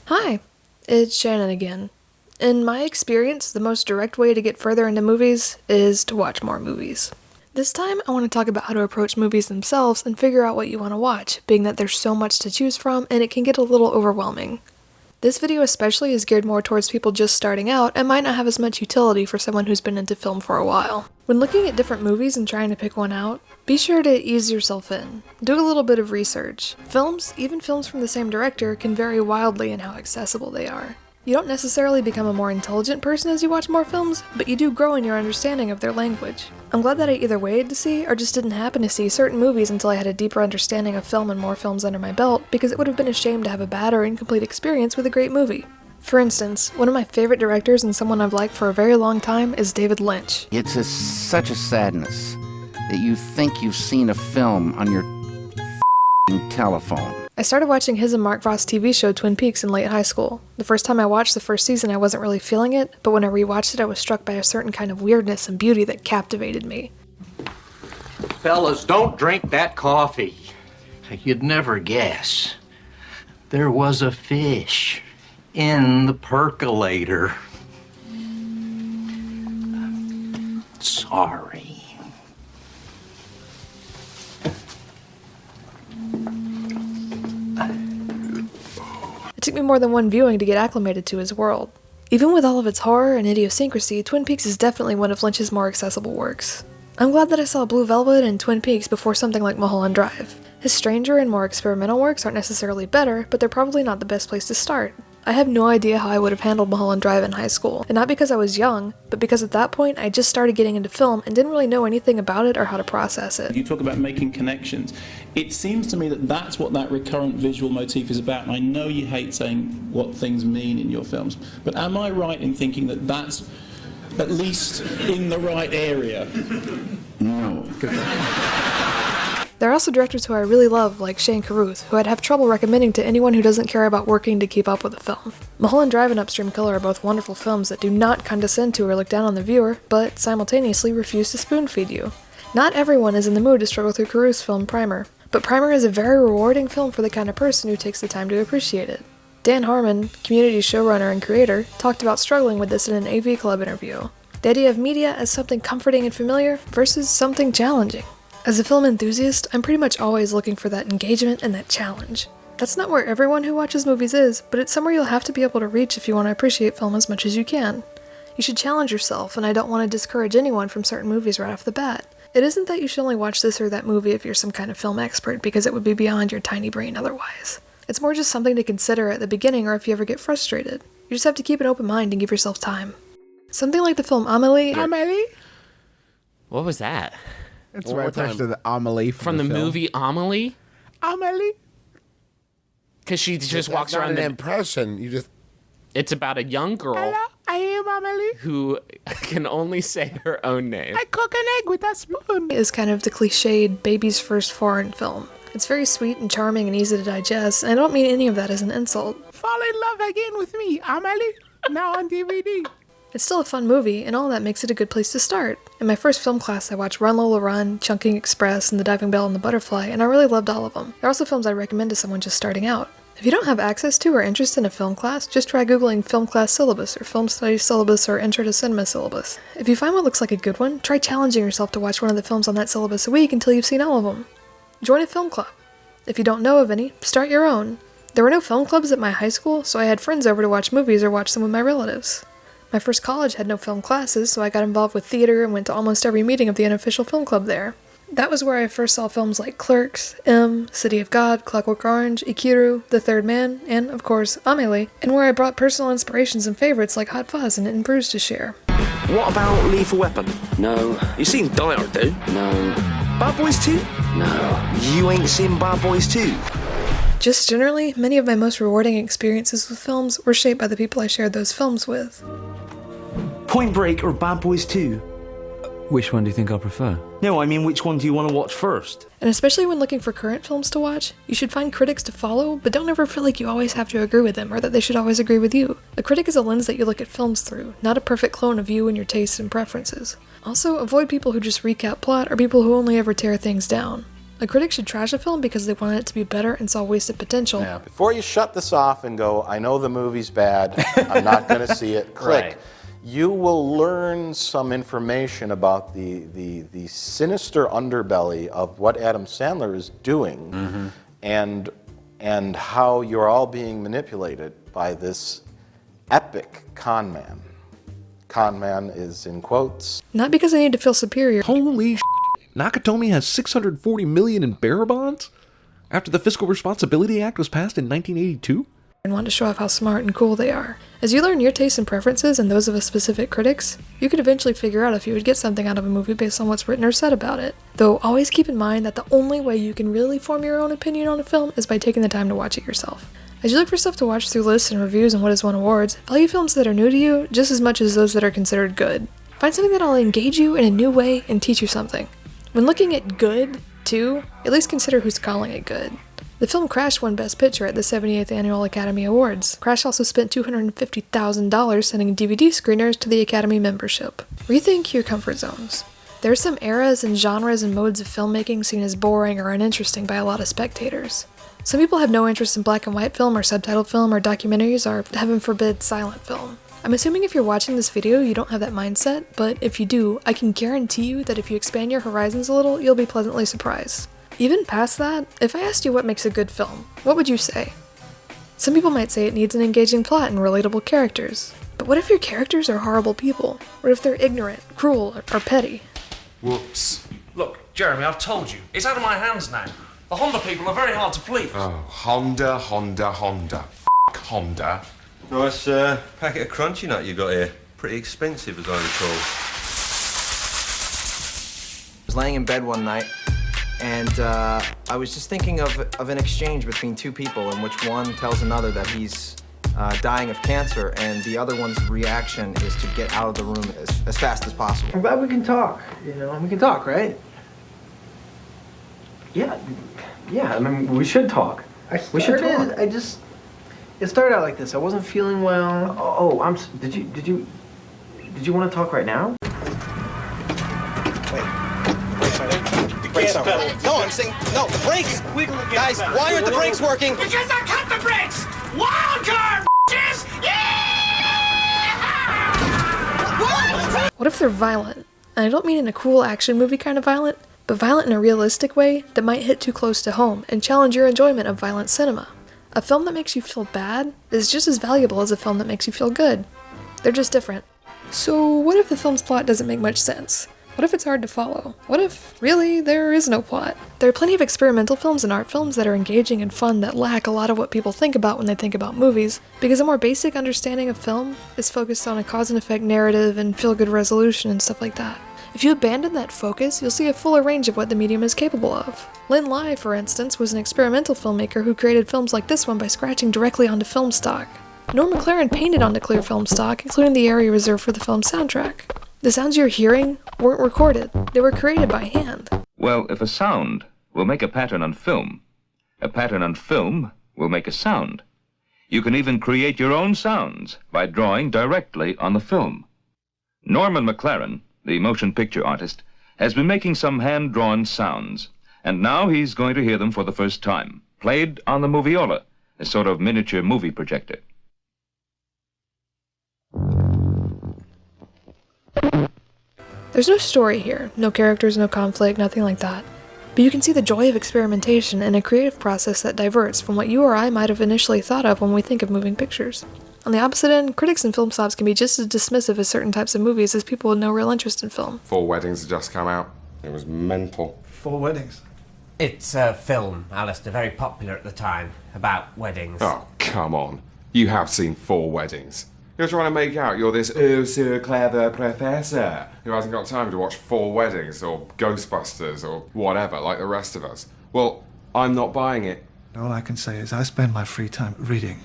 Hi, it's Shannon again. In my experience, the most direct way to get further into movies is to watch more movies. This time, I want to talk about how to approach movies themselves and figure out what you want to watch, being that there's so much to choose from and it can get a little overwhelming. This video especially is geared more towards people just starting out and might not have as much utility for someone who's been into film for a while. When looking at different movies and trying to pick one out, be sure to ease yourself in. Do a little bit of research. Films, even films from the same director, can vary wildly in how accessible they are. You don't necessarily become a more intelligent person as you watch more films, but you do grow in your understanding of their language. I'm glad that I either waited to see or just didn't happen to see certain movies until I had a deeper understanding of film and more films under my belt, because it would have been a shame to have a bad or incomplete experience with a great movie. For instance, one of my favorite directors and someone I've liked for a very long time is David Lynch. It's such a sadness that you think you've seen a film on your telephone. I started watching his and Mark Frost's TV show Twin Peaks in late high school. The first time I watched the first season I wasn't really feeling it, but when I rewatched it I was struck by a certain kind of weirdness and beauty that captivated me. Fellas, don't drink that coffee. You'd never guess. There was a fish in the percolator. Sorry. It took me more than one viewing to get acclimated to his world. Even with all of its horror and idiosyncrasy, Twin Peaks is definitely one of Lynch's more accessible works. I'm glad that I saw Blue Velvet and Twin Peaks before something like Mulholland Drive. His stranger and more experimental works aren't necessarily better, but they're probably not the best place to start. I have no idea how I would have handled Mulholland Drive in high school, and not because I was young, but because at that point I just started getting into film and didn't really know anything about it or how to process it. You talk about making connections. It seems to me that that's what that recurrent visual motif is about, and I know you hate saying what things mean in your films, but am I right in thinking that that's at least in the right area? No. There are also directors who I really love, like Shane Carruth, who I'd have trouble recommending to anyone who doesn't care about working to keep up with a film. Mulholland Drive and Upstream Killer are both wonderful films that do not condescend to or look down on the viewer, but simultaneously refuse to spoon-feed you. Not everyone is in the mood to struggle through Carruth's film Primer, but Primer is a very rewarding film for the kind of person who takes the time to appreciate it. Dan Harmon, Community's showrunner and creator, talked about struggling with this in an AV Club interview. The idea of media as something comforting and familiar versus something challenging. As a film enthusiast, I'm pretty much always looking for that engagement and that challenge. That's not where everyone who watches movies is, but it's somewhere you'll have to be able to reach if you want to appreciate film as much as you can. You should challenge yourself, and I don't want to discourage anyone from certain movies right off the bat. It isn't that you should only watch this or that movie if you're some kind of film expert, because it would be beyond your tiny brain otherwise. It's more just something to consider at the beginning or if you ever get frustrated. You just have to keep an open mind and give yourself time. Something like the film Amélie. Amélie? What was that? It's right next to the Amélie from the movie Amélie. Amélie? Because she just walks not around. An impression. You just. It's about a young girl. Hello, I am Amélie. Who can only say her own name. I cook an egg with a spoon. Is kind of the cliched baby's first foreign film. It's very sweet and charming and easy to digest, and I don't mean any of that as an insult. Fall in love again with me, Amélie. Now on DVD. It's still a fun movie, and all that makes it a good place to start. In my first film class, I watched Run Lola Run, Chungking Express, and The Diving Bell and the Butterfly, and I really loved all of them. They're also films I'd recommend to someone just starting out. If you don't have access to or interest in a film class, just try googling film class syllabus, or film studies syllabus, or intro to cinema syllabus. If you find what looks like a good one, try challenging yourself to watch one of the films on that syllabus a week until you've seen all of them. Join a film club. If you don't know of any, start your own. There were no film clubs at my high school, so I had friends over to watch movies or watch them with my relatives. My first college had no film classes, so I got involved with theater and went to almost every meeting of the unofficial film club there. That was where I first saw films like Clerks, M, City of God, Clockwork Orange, Ikiru, The Third Man, and, of course, Amélie, and where I brought personal inspirations and favorites like Hot Fuzz and In Bruges to share. What about Lethal Weapon? No. You seen Die Hard, dude? No. Bad Boys 2? No. You ain't seen Bad Boys 2? Just generally, many of my most rewarding experiences with films were shaped by the people I shared those films with. Point Break or Bad Boys 2? Which one do you think I prefer? No, I mean, which one do you want to watch first? And especially when looking for current films to watch, you should find critics to follow, but don't ever feel like you always have to agree with them or that they should always agree with you. A critic is a lens that you look at films through, not a perfect clone of you and your tastes and preferences. Also, avoid people who just recap plot or people who only ever tear things down. A critic should trash a film because they wanted it to be better and saw wasted potential. Yeah. Before you shut this off and go, I know the movie's bad, I'm not going to see it, click. Right. You will learn some information about the sinister underbelly of what Adam Sandler is doing, and how you're all being manipulated by this epic con man. Con man is in quotes. Not because I need to feel superior. Holy shit. Nakatomi has $640 million in bearer bonds after the Fiscal Responsibility Act was passed in 1982? And want to show off how smart and cool they are. As you learn your tastes and preferences and those of a specific critics, you could eventually figure out if you would get something out of a movie based on what's written or said about it. Though always keep in mind that the only way you can really form your own opinion on a film is by taking the time to watch it yourself. As you look for stuff to watch through lists and reviews and what has won awards, value films that are new to you just as much as those that are considered good. Find something that'll engage you in a new way and teach you something. When looking at good, too, at least consider who's calling it good. The film Crash won Best Picture at the 78th Annual Academy Awards. Crash also spent $250,000 sending DVD screeners to the Academy membership. Rethink your comfort zones. There are some eras and genres and modes of filmmaking seen as boring or uninteresting by a lot of spectators. Some people have no interest in black and white film or subtitled film or documentaries or, heaven forbid, silent film. I'm assuming if you're watching this video, you don't have that mindset, but if you do, I can guarantee you that if you expand your horizons a little, you'll be pleasantly surprised. Even past that, if I asked you what makes a good film, what would you say? Some people might say it needs an engaging plot and relatable characters. But what if your characters are horrible people? What if they're ignorant, cruel, or petty? Whoops. Look, Jeremy, I've told you. It's out of my hands now. The Honda people are very hard to please. Oh, Honda. F*** Honda. Nice packet of crunchy nut you got here. Pretty expensive, as I recall. I was laying in bed one night, and I was just thinking of an exchange between two people in which one tells another that he's dying of cancer, and the other one's reaction is to get out of the room as fast as possible. I'm glad we can talk, you know? We can talk, right? Yeah, I mean, we should talk. We should talk. It started out like this. I wasn't feeling well. Did you want to talk right now? Brakes pedal. No, I'm saying, no, the brakes! Guys, why aren't the brakes working? Because I cut the brakes! Wild card, bitches! Yeah! What if they're violent? And I don't mean in a cool action movie kind of violent, but violent in a realistic way that might hit too close to home and challenge your enjoyment of violent cinema. A film that makes you feel bad is just as valuable as a film that makes you feel good. They're just different. So what if the film's plot doesn't make much sense? What if it's hard to follow? What if, really, there is no plot? There are plenty of experimental films and art films that are engaging and fun that lack a lot of what people think about when they think about movies, because a more basic understanding of film is focused on a cause and effect narrative and feel-good resolution and stuff like that. If you abandon that focus, you'll see a fuller range of what the medium is capable of. Lin Lai, for instance, was an experimental filmmaker who created films like this one by scratching directly onto film stock. Norm McLaren painted onto clear film stock, including the area reserved for the film's soundtrack. The sounds you're hearing weren't recorded, they were created by hand. Well, if a sound will make a pattern on film, a pattern on film will make a sound. You can even create your own sounds by drawing directly on the film. Norman McLaren, the motion picture artist, has been making some hand-drawn sounds, and now he's going to hear them for the first time, played on the Moviola, a sort of miniature movie projector. There's no story here, no characters, no conflict, nothing like that. But you can see the joy of experimentation and a creative process that diverts from what you or I might have initially thought of when we think of moving pictures. On the opposite end, critics and film snobs can be just as dismissive as certain types of movies as people with no real interest in film. 4 Weddings had just come out. It was mental. 4 Weddings? It's a film, Alistair, very popular at the time, about weddings. Oh, come on. You have seen 4 Weddings. You're trying to make out you're this oh so clever professor who hasn't got time to watch 4 Weddings or Ghostbusters or whatever like the rest of us. Well, I'm not buying it. All I can say is I spend my free time reading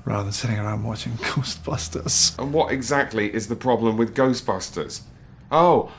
rather than sitting around watching Ghostbusters. And what exactly is the problem with Ghostbusters? Oh,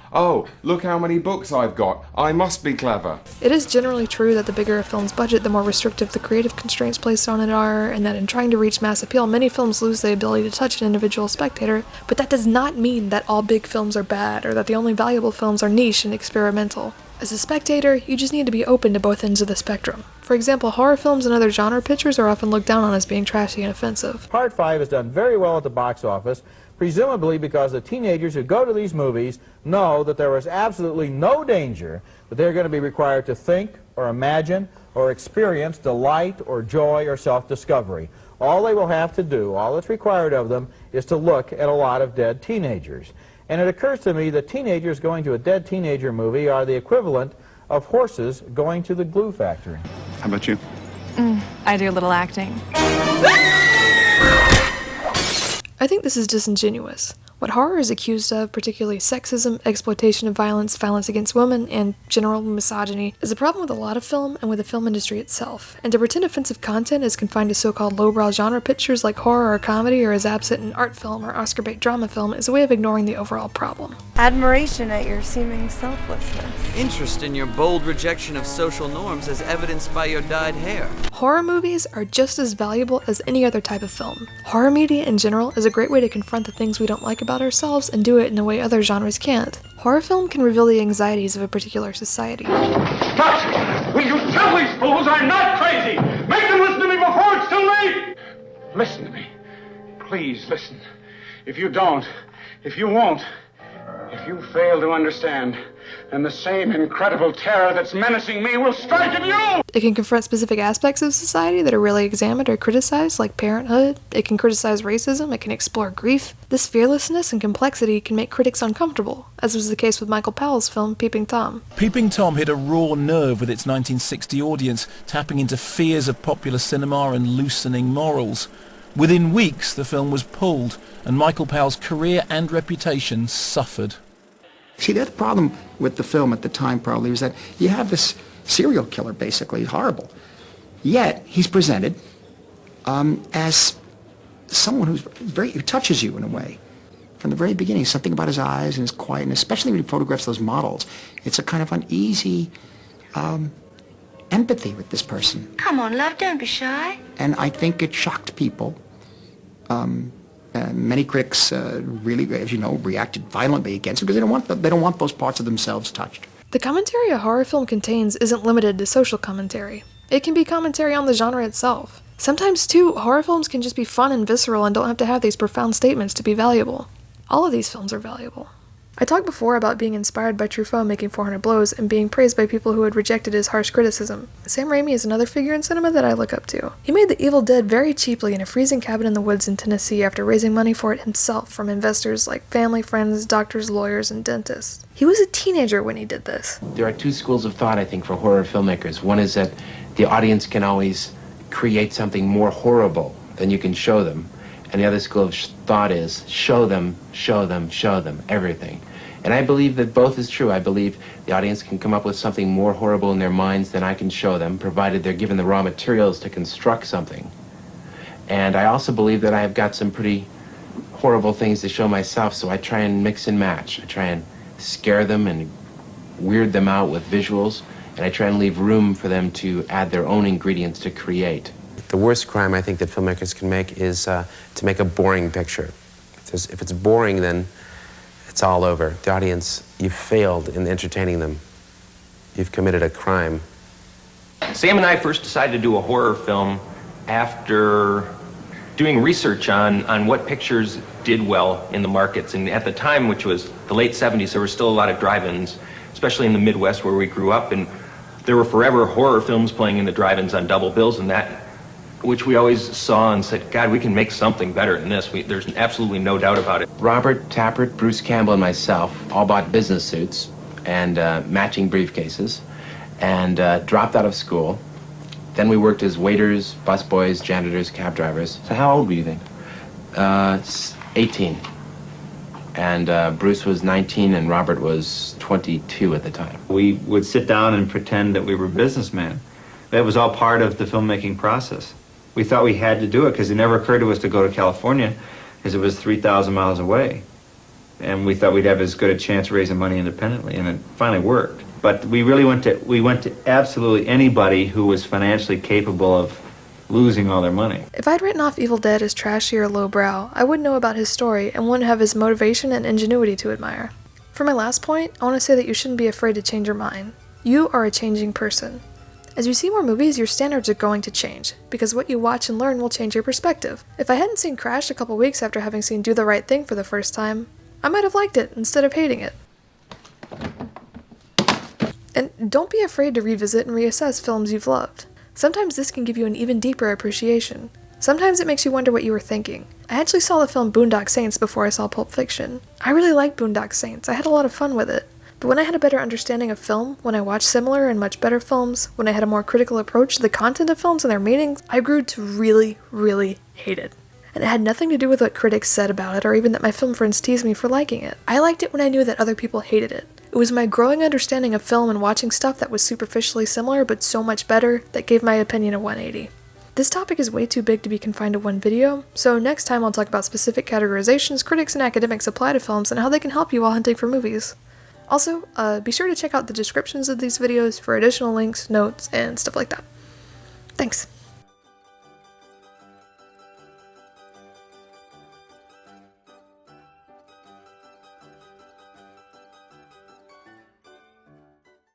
look how many books I've got. I must be clever. It is generally true that the bigger a film's budget, the more restrictive the creative constraints placed on it are, and that in trying to reach mass appeal, many films lose the ability to touch an individual spectator, but that does not mean that all big films are bad, or that the only valuable films are niche and experimental. As a spectator, you just need to be open to both ends of the spectrum. For example, horror films and other genre pictures are often looked down on as being trashy and offensive. Part 5 has done very well at the box office, presumably because the teenagers who go to these movies know that there is absolutely no danger that they're going to be required to think or imagine or experience delight or joy or self-discovery. All they will have to do, all that's required of them, is to look at a lot of dead teenagers. And it occurs to me that teenagers going to a dead teenager movie are the equivalent of horses going to the glue factory. How about you? I do a little acting. I think this is disingenuous. What horror is accused of, particularly sexism, exploitation of violence, violence against women, and general misogyny, is a problem with a lot of film and with the film industry itself. And to pretend offensive content is confined to so-called lowbrow genre pictures like horror or comedy, or is absent in art film or Oscar-bait drama film, is a way of ignoring the overall problem. Admiration at your seeming selflessness. Interest in your bold rejection of social norms as evidenced by your dyed hair. Horror movies are just as valuable as any other type of film. Horror media in general is a great way to confront the things we don't like about ourselves and do it in a way other genres can't. Horror film can reveal the anxieties of a particular society. But will you tell these fools I'm not crazy? Make them listen to me before it's too late! Listen to me. Please listen. If you don't, if you won't, if you fail to understand, then the same incredible terror that's menacing me will strike at you! It can confront specific aspects of society that are rarely examined or criticized, like parenthood. It can criticize racism. It can explore grief. This fearlessness and complexity can make critics uncomfortable, as was the case with Michael Powell's film Peeping Tom. Peeping Tom hit a raw nerve with its 1960 audience, tapping into fears of popular cinema and loosening morals. Within weeks, the film was pulled, and Michael Powell's career and reputation suffered. See, the other problem with the film at the time probably was that you have this serial killer, basically, horrible. Yet, he's presented as someone who touches you in a way. From the very beginning, something about his eyes and his quietness, especially when he photographs those models. It's a kind of uneasy empathy with this person. Come on, love, don't be shy. And I think it shocked people. Many critics really, as you know, reacted violently against it because they don't want those parts of themselves touched. The commentary a horror film contains isn't limited to social commentary. It can be commentary on the genre itself. Sometimes, too, horror films can just be fun and visceral and don't have to have these profound statements to be valuable. All of these films are valuable. I talked before about being inspired by Truffaut making 400 Blows and being praised by people who had rejected his harsh criticism. Sam Raimi is another figure in cinema that I look up to. He made The Evil Dead very cheaply in a freezing cabin in the woods in Tennessee after raising money for it himself from investors like family, friends, doctors, lawyers, and dentists. He was a teenager when he did this. There are two schools of thought, I think, for horror filmmakers. One is that the audience can always create something more horrible than you can show them. And the other school of thought is show them everything. And I believe that both is true. I believe the audience can come up with something more horrible in their minds than I can show them, provided they're given the raw materials to construct something. And I also believe that I have got some pretty horrible things to show myself, so I try and mix and match. I try and scare them and weird them out with visuals, and I try and leave room for them to add their own ingredients to create. The worst crime I think that filmmakers can make is to make a boring picture. If it's boring, then it's all over. The audience, you've failed in entertaining them. You've committed a crime. Sam and I first decided to do a horror film after doing research on what pictures did well in the markets. And at the time, which was the late 70s, there were still a lot of drive-ins, especially in the Midwest where we grew up. And there were forever horror films playing in the drive-ins on double bills and that, which we always saw and said, God, we can make something better than this. There's absolutely no doubt about it. Robert Tappert, Bruce Campbell, and myself all bought business suits and matching briefcases and dropped out of school. Then we worked as waiters, busboys, janitors, cab drivers. So how old were you then? 18. And Bruce was 19 and Robert was 22 at the time. We would sit down and pretend that we were businessmen. That was all part of the filmmaking process. We thought we had to do it because it never occurred to us to go to California because it was 3,000 miles away. And we thought we'd have as good a chance raising money independently, and it finally worked. But we really went to absolutely anybody who was financially capable of losing all their money. If I'd written off Evil Dead as trashy or lowbrow, I wouldn't know about his story and wouldn't have his motivation and ingenuity to admire. For my last point, I want to say that you shouldn't be afraid to change your mind. You are a changing person. As you see more movies, your standards are going to change, because what you watch and learn will change your perspective. If I hadn't seen Crash a couple weeks after having seen Do the Right Thing for the first time, I might have liked it instead of hating it. And don't be afraid to revisit and reassess films you've loved. Sometimes this can give you an even deeper appreciation. Sometimes it makes you wonder what you were thinking. I actually saw the film Boondock Saints before I saw Pulp Fiction. I really liked Boondock Saints. I had a lot of fun with it. But when I had a better understanding of film, when I watched similar and much better films, when I had a more critical approach to the content of films and their meanings, I grew to really, really hate it. And it had nothing to do with what critics said about it or even that my film friends teased me for liking it. I liked it when I knew that other people hated it. It was my growing understanding of film and watching stuff that was superficially similar but so much better that gave my opinion a 180. This topic is way too big to be confined to one video, so next time I'll talk about specific categorizations critics and academics apply to films and how they can help you while hunting for movies. Also, be sure to check out the descriptions of these videos for additional links, notes, and stuff like that. Thanks.